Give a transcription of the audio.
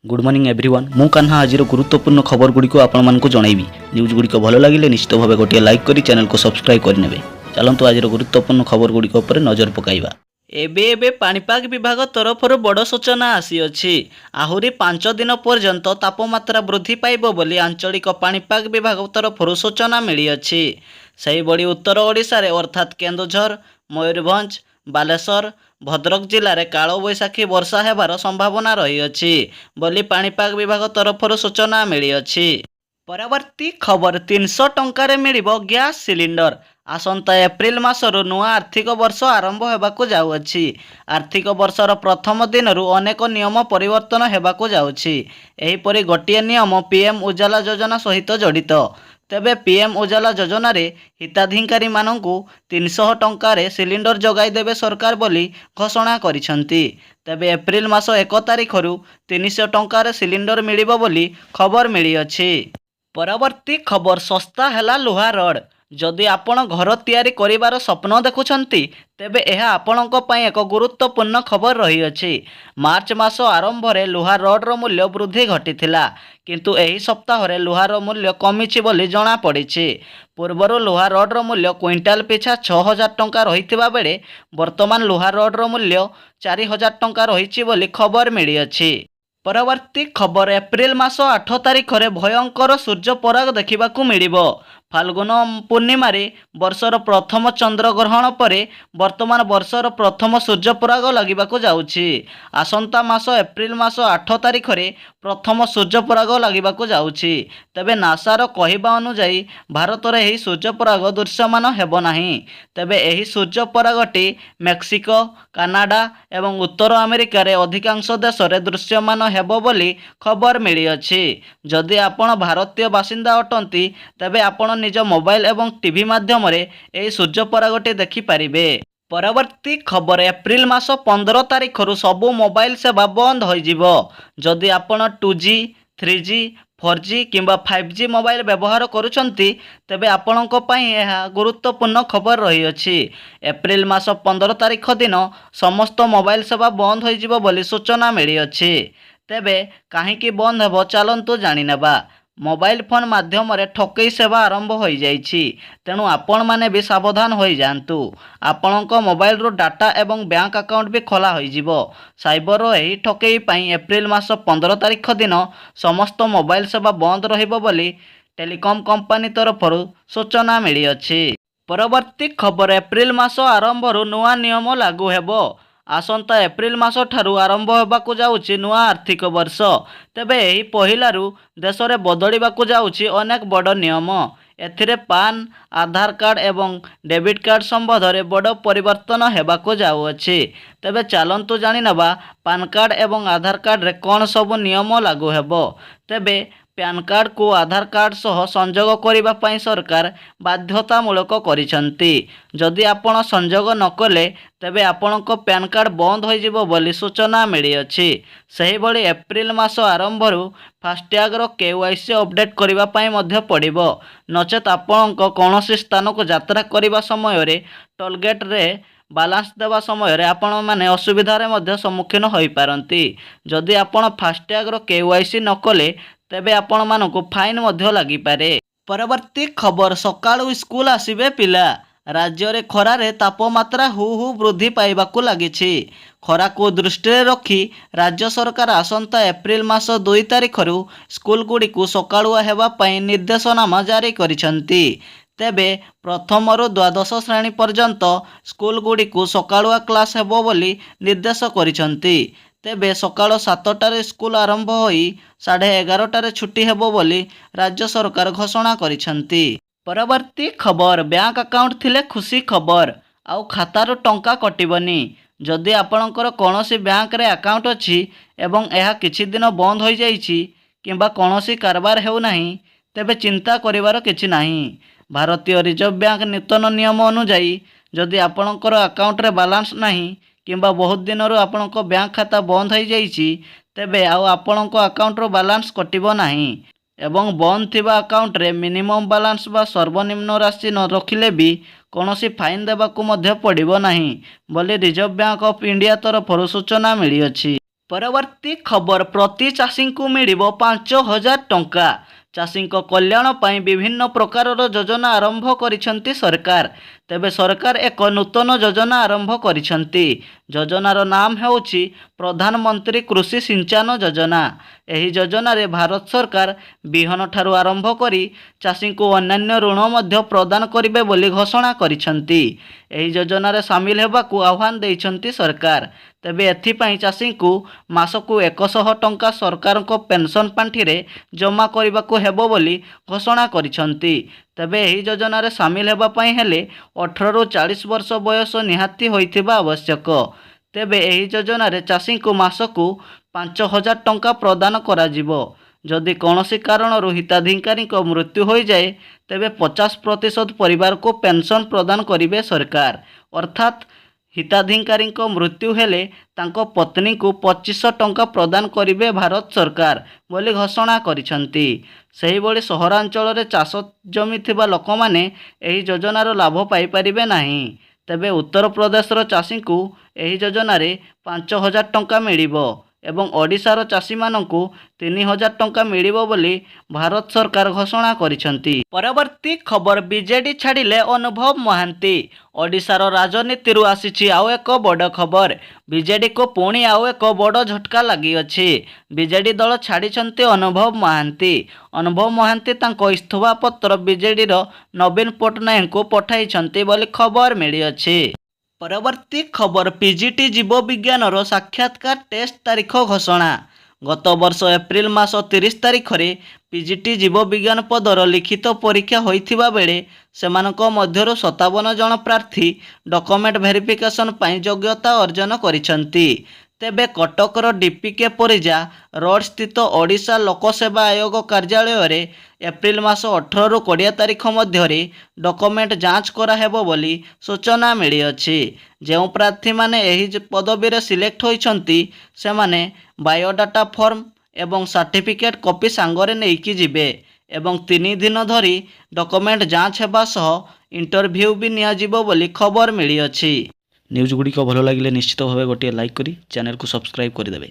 Good morning everyone मु कान्हा आज गुरुत्वपूर्ण खबर गुड़िक आपको जनइबी न्यूज गुड़िक भल लगे निश्चित भाव गोटे लाइक करी चैनल को सब्सक्राइब करने चलतु आज गुरुत्वपूर्ण खबर गुड़िक नजर पकाइबा। एबे पाणीपाग विभाग तरफ बड़ सूचना आसी आहुरी 5 दिन पर्यंत तापमात्रा वृद्धि पाइब बोली आंचलिक पाणीपाग विभाग तरफ सूचना मिली अछि। सही बड़ी उत्तर ओडिशा रे अर्थात केन्दुझर मयूरभंज बालेश्वर भद्रक जिले में काल बैशाखी वर्षा हेबार संभावना रही अछि बोली पाणीपाग विभाग तरफ सूचना मिली अछि। परवर्ती खबर 300 टंकार मिलिबो गैस सिलिंडर आसंता एप्रिल मासरू नुआ आर्थिक वर्ष आरंभ होबाकू जाउछि। आर्थिक वर्षर प्रथम दिनरू अनेक नियम परिवर्तन होबाकू जाउछि। एहीपरि गोटिए नियम पीएम उजाला योजना सहित जड़ित। तेबे पीएम उजाला योजना रे हिताधिकारी मानंकु 300 टंकारे सिलिंडर जगाई देबे सरकार बोली घोषणा करिसंती। तेबे एप्रिल मास 1 तारिखरू 300 टंकारे सिलिंडर मिलिबो बोली खबर मिली अछि। परवर्ती खबर सस्ता हैला लुहा रड जदि आपण घर तैयारी करिवार स्वप्न देखुछंती तेबे यह आपणक पई एक गुरुत्वपूर्ण खबर रही अछि। मार्च मास आरंभ रे लुहा रड रो मूल्य वृद्धि घटिथिला किंतु एही सप्ताह रे लुहा रो मूल्य कमिछि बोली जणा पड़िछि। पूर्वरो लुहा रड रो मूल्य क्विंटाल पिछा 6000 टंका रहिथिबा बेले वर्तमान लुहा रड रो मूल्य 4000 टंका रहिछि बोली खबर मिली अछि। परवर्ती खबर एप्रिल मास 8 तारिख रे भयंकर सूर्य पराग देखिबाकू मिलिबो। फाल्गुन पूर्णिमा रे वर्षर प्रथम चंद्र ग्रहण परे वर्तमान वर्षर प्रथम सूर्य पराग लागिबाकू जाउछि। आसंता मास एप्रिल मास 8 तारिख रे प्रथम सूर्य पराग लागिबाकू जाउछि। तेबे नासा रो कहिबा अनुसार भारत रे एही सूर्य पराग दृश्यमान हेबो नाही। तेबे एही सूर्य परागटी मेक्सिको कनाडा एवं उत्तर अमेरिका रे अधिकांश देश रे दृश्यमान हेबो बोली खबर मिली अछि। जदि आपण भारतीय बासिंदा अटंती तेबे आपण निज मोबाइल एवं टीवी माध्यम रे एही सूर्य परागटी देखि पारिबे। परवर्ती खबर एप्रिल मास 15 तारिखरू सबु मोबाइल सेवा बंद होइजिबो। जदि आपण 2G 3G 4G किंबा 5G मोबाइल व्यवहार करुछंती तेबे आपणको पई यह गुरुत्वपूर्ण खबर रही अछि। एप्रिल मास 15 तारिख दिन समस्त मोबाइल सेवा बंद होइजिबो बोली सूचना मिली अछि। तेबे काहेकि बंद हेबो चलंतु जानि नेबा। मोबाइल फोन माध्यम रे ठकई सेवा आरंभ हो जाइछि तेणु आपण माने भी सावधान हो जांतु। आपणको मोबाइल रो डाटा एवं बैंक अकाउंट भी खोला होई जिवो। साइबर रो एही ठकई पई एप्रिल मास 15 तारिख दिन समस्त मोबाइल सेवा बंद रहिबो बोली टेलीकॉम कंपनी तरफरु सूचना मिली अछि। परवर्ती खबर एप्रिल मास आरंभ रु नुआ नियम लागू हेबो। आसंता एप्रिल मास ठारू आरंभ होबाकू जाउछि नुआ आर्थिक वर्ष। तेबे एही पहिलारू देश रे बदलिबाकू जाउछि अनेक बड़ नियम। एथिरे पान आधार कार्ड एवं डेबिट कार्ड संबंध रे बड़ परिवर्तन हेबाकू जाउछि। तेबे चलंतु जानि नबा पान कार्ड एवं आधार कार्ड रे कोन सब नियम लागू हेबो। तेबे पैन कार्ड को आधार कार्ड सह संजोग करिबा पई सरकार बाध्यतामूलक करिसंती। जदि आपण संजोग न कले तेबे आपणको पैन कार्ड बंद हो जिवो बोली सूचना मिली अछि। सही बळी एप्रिल मास आरंभरू फास्टैग रो केवाईसी अपडेट करिबा पई मध्य पड़िबो। नचेत आपणको कोनोसी स्थान को यात्रा करिबा समय रे टोल गेट रे बालांस देवा समय रे आपण माने असुविधा रे मध्य सम्मुखीन होई पारंती। जदि आपण फास्टैग रो केवाईसी न कले तेबे आपण मानको फाइन मध्य लागि पारे। परवर्ती खबर सकाळू स्कूल आसीबे पिला। राज्य रे खरा रे तापमात्रा हु वृद्धि पाइबाकू लागिछि। खरा को दृष्टि रे रखी राज्य सरकार आसंता एप्रिल मास 2 तारिखरू स्कूल गुडी को सकाळुआ हेबा पई निर्देशनामा जारी करिसंती। तेबे प्रथम रु द्वादश श्रेणी पर्यंत स्कूल गुडी को सकाळुआ क्लास हेबो बोली निर्देश करिसंती। तेबे सकाळ 7टारे स्कूल आरंभ होई 11:30 छुट्टी हेबो बोली राज्य सरकार घोषणा करिसंती। परवर्ती खबर बैंक अकाउंट थिले खुशी खबर आउ खातारो टंका कटिबनी। जदि आपणकर कोनोसी बैंक रे अकाउंट अछि एवं यह किछि दिन बंद हो जाइछि किंबा कोनोसी कारबार हेउ नाही तेबे चिंता करिवार किछि नाही। भारतीय रिजर्व बैंक नूतन नियम अनुसार जदि आपणकर अकाउंट रे बैलेंस नाही किंबा बहुत दिन रो आपणको बैंक खाता बंद हो जाइछि तेबे आउ आपणको अकाउंट रो बैलेंस कटिबो नाही एवं बंद थिबा अकाउंट रे मिनिमम बैलेंस बा सर्वनिम्न राशि न रखिले भी कोनोसी फाइन देबाकू मध्य पड़िबो नाही बोली रिजर्व बैंक ऑफ इंडिया तरफरु सूचना मिली अछि। ପରବର୍ତ୍ତୀ ଖବର ପ୍ରତି ଚାଷୀଙ୍କୁ ମିଳିବ 5,000 ଟଙ୍କା। ଚାଷୀଙ୍କ କଲ୍ୟାଣ ପାଇଁ ବିଭିନ୍ନ ପ୍ରକାରର ଯୋଜନା ଆରମ୍ଭ କରିଛନ୍ତି ସରକାର। ତେବେ ସରକାର ଏକ ନୂତନ ଯୋଜନା ଆରମ୍ଭ କରିଛନ୍ତି। ଯୋଜନାର ନାମ ହେଉଛି ପ୍ରଧାନମନ୍ତ୍ରୀ କୃଷି ସିଞ୍ଚାନ ଯୋଜନା। ଏହି ଯୋଜନାରେ ଭାରତ ସରକାର ବିହନ ଠାରୁ ଆରମ୍ଭ କରି ଚାଷୀଙ୍କୁ ଅନ୍ୟାନ୍ୟ ଋଣ ମଧ୍ୟ ପ୍ରଦାନ କରିବେ ବୋଲି ଘୋଷଣା କରିଛନ୍ତି। ଏହି ଯୋଜନାରେ ସାମିଲ ହେବାକୁ ଆହ୍ୱାନ ଦେଇଛନ୍ତି ସରକାର। ତେବେ ଏଥିପାଇଁ ଚାଷୀଙ୍କୁ ମାସକୁ 100 ଟଙ୍କା ସରକାରଙ୍କ ପେନ୍ସନ୍ ପାଣ୍ଠିରେ ଜମା କରିବାକୁ ହେବ ବୋଲି ଘୋଷଣା କରିଛନ୍ତି। ତେବେ ଏହି ଯୋଜନାରେ ସାମିଲ ହେବା ପାଇଁ ହେଲେ 18ରୁ 40 ବର୍ଷ ବୟସ ନିହାତି ହୋଇଥିବା ଆବଶ୍ୟକ। ତେବେ ଏହି ଯୋଜନାରେ ଚାଷୀଙ୍କୁ ମାସକୁ 5,000 ଟଙ୍କା ପ୍ରଦାନ କରାଯିବ। ଯଦି କୌଣସି କାରଣରୁ ହିତାଧିକାରୀଙ୍କ ମୃତ୍ୟୁ ହୋଇଯାଏ ତେବେ 50% ପରିବାରକୁ ପେନ୍ସନ୍ ପ୍ରଦାନ କରିବେ ସରକାର। ଅର୍ଥାତ୍ ହିତାଧିକାରୀଙ୍କ ମୃତ୍ୟୁ ହେଲେ ତାଙ୍କ ପତ୍ନୀଙ୍କୁ 2500 ଟଙ୍କା ପ୍ରଦାନ କରିବେ ଭାରତ ସରକାର ବୋଲି ଘୋଷଣା କରିଛନ୍ତି। ସେହିଭଳି ସହରାଞ୍ଚଳରେ ଚାଷ ଜମି ଥିବା ଲୋକମାନେ ଏହି ଯୋଜନାର ଲାଭ ପାଇପାରିବେ ନାହିଁ। ତେବେ ଉତ୍ତରପ୍ରଦେଶର ଚାଷୀଙ୍କୁ ଏହି ଯୋଜନାରେ 5,000 ଟଙ୍କା ମିଳିବ ଏବଂ ଓଡ଼ିଶାର ଚାଷୀମାନଙ୍କୁ 3,000 ଟଙ୍କା ମିଳିବ ବୋଲି ଭାରତ ସରକାର ଘୋଷଣା କରିଛନ୍ତି। ପରବର୍ତ୍ତୀ ଖବର ବିଜେଡି ଛାଡ଼ିଲେ ଅନୁଭବ ମହାନ୍ତି। ଓଡ଼ିଶାର ରାଜନୀତିରୁ ଆସିଛି ଆଉ ଏକ ବଡ଼ ଖବର। ବିଜେଡିକୁ ପୁଣି ଆଉ ଏକ ବଡ଼ ଝଟକା ଲାଗିଅଛି। ବିଜେଡି ଦଳ ଛାଡ଼ିଛନ୍ତି ଅନୁଭବ ମହାନ୍ତି। ଅନୁଭବ ମହାନ୍ତି ତାଙ୍କ ଇସ୍ତଫା ପତ୍ର ବିଜେଡିର ନବୀନ ପଟ୍ଟନାୟକଙ୍କୁ ପଠାଇଛନ୍ତି ବୋଲି ଖବର ମିଳିଅଛି। ପରବର୍ତ୍ତୀ ଖବର ପିଜିଟି ଜୀବବିଜ୍ଞାନର ସାକ୍ଷାତକାର ଟେଷ୍ଟ ତାରିଖ ଘୋଷଣା। ଗତ ବର୍ଷ ଏପ୍ରିଲ ମାସ 30 ତାରିଖରେ ପିଜିଟି ଜୀବବିଜ୍ଞାନ ପଦର ଲିଖିତ ପରୀକ୍ଷା ହୋଇଥିବା ବେଳେ ସେମାନଙ୍କ ମଧ୍ୟରୁ 57 ଜଣ ପ୍ରାର୍ଥୀ ଡକୁମେଣ୍ଟ ଭେରିଫିକେସନ୍ ପାଇଁ ଯୋଗ୍ୟତା ଅର୍ଜନ କରିଛନ୍ତି। ତେବେ କଟକର ଡିପିକେ ପରିଜା ରୋଡ୍ ସ୍ଥିତ ଓଡ଼ିଶା ଲୋକସେବା ଆୟୋଗ କାର୍ଯ୍ୟାଳୟରେ ଏପ୍ରିଲ ମାସ 18ରୁ 20 ତାରିଖ ମଧ୍ୟରେ ଡକୁମେଣ୍ଟ ଯାଞ୍ଚ କରାହେବ ବୋଲି ସୂଚନା ମିଳିଅଛି। ଯେଉଁ ପ୍ରାର୍ଥୀମାନେ ଏହି ପଦବୀରେ ସିଲେକ୍ଟ ହୋଇଛନ୍ତି ସେମାନେ ବାୟୋଡାଟା ଫର୍ମ ଏବଂ ସାର୍ଟିଫିକେଟ୍ କପି ସାଙ୍ଗରେ ନେଇକି ଯିବେ ଏବଂ 3 ଦିନ ଧରି ଡକୁମେଣ୍ଟ ଯାଞ୍ଚ ହେବା ସହ ଇଣ୍ଟରଭ୍ୟୁ ବି ନିଆଯିବ ବୋଲି ଖବର ମିଳିଅଛି। ନ୍ୟୁଜ୍ ଗୁଡ଼ିକ ଭଲ ଲାଗିଲେ ନିଶ୍ଚିତ ଭାବେ ଗୋଟିଏ ଲାଇକ୍ କରି ଚ୍ୟାନେଲକୁ ସବସ୍କ୍ରାଇବ୍ କରିଦେବେ।